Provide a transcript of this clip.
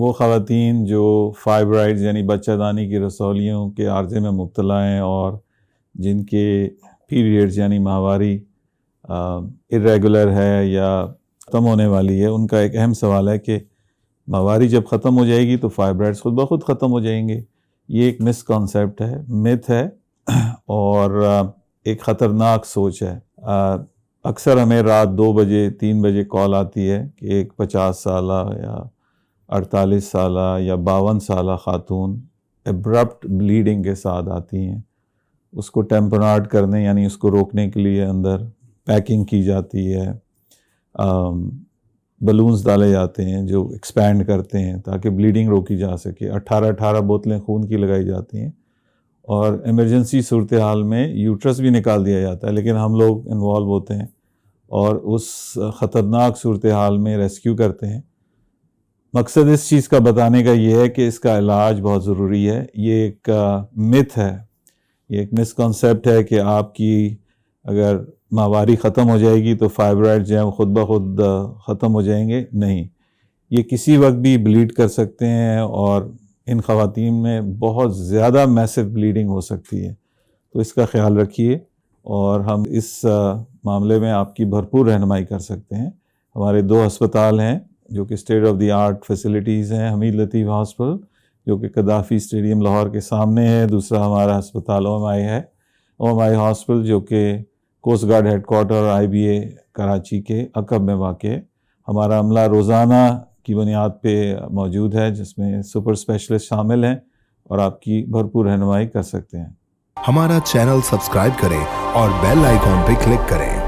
وہ خواتین جو فائبرائڈز یعنی بچہ دانی کی رسولیوں کے عارضے میں مبتلا ہیں اور جن کے پیریڈز یعنی ماہواری irregular ہے یا ختم ہونے والی ہے، ان کا ایک اہم سوال ہے کہ ماہواری جب ختم ہو جائے گی تو فائبرائڈز خود بخود ختم ہو جائیں گے۔ یہ ایک مس کانسیپٹ ہے، میتھ ہے اور ایک خطرناک سوچ ہے۔ اکثر ہمیں رات 2 بجے 3 بجے کال آتی ہے کہ ایک 50 سالہ یا 48 سالہ یا 52 سالہ خاتون ابرپٹ بلیڈنگ کے ساتھ آتی ہیں۔ اس کو ٹیمپرارڈ کرنے یعنی اس کو روکنے کے لیے اندر پیکنگ کی جاتی ہے، بلونز ڈالے جاتے ہیں جو ایکسپینڈ کرتے ہیں تاکہ بلیڈنگ روکی جا سکے۔ 18 بوتلیں خون کی لگائی جاتی ہیں اور ایمرجنسی صورتحال میں یوٹرس بھی نکال دیا جاتا ہے، لیکن ہم لوگ انوالو ہوتے ہیں اور اس خطرناک صورتحال میں ریسکیو کرتے ہیں۔ مقصد اس چیز کا بتانے کا یہ ہے کہ اس کا علاج بہت ضروری ہے۔ یہ ایک متھ ہے، یہ ایک مس کنسیپٹ ہے کہ آپ کی اگر ماہواری ختم ہو جائے گی تو فائبرائڈ جو ہیں وہ خود بخود ختم ہو جائیں گے۔ نہیں، یہ کسی وقت بھی بلیڈ کر سکتے ہیں اور ان خواتین میں بہت زیادہ میسو بلیڈنگ ہو سکتی ہے، تو اس کا خیال رکھیے اور ہم اس معاملے میں آپ کی بھرپور رہنمائی کر سکتے ہیں۔ ہمارے 2 ہسپتال ہیں جو کہ state of the art facilities ہیں، حمید لطیف ہاسپٹل جو کہ قذافی اسٹیڈیم لاہور کے سامنے ہے، دوسرا ہمارا ہسپتال OMI ہے، OMI ہاسپٹل جو کہ coast guard headquarter IBA Karachi کے عقب میں واقع ہے۔ ہمارا عملہ روزانہ کی بنیاد پہ موجود ہے جس میں سپر اسپیشلسٹ شامل ہیں اور آپ کی بھرپور رہنمائی کر سکتے ہیں۔ ہمارا چینل سبسکرائب کریں اور بیل آئیکن پہ کلک کریں۔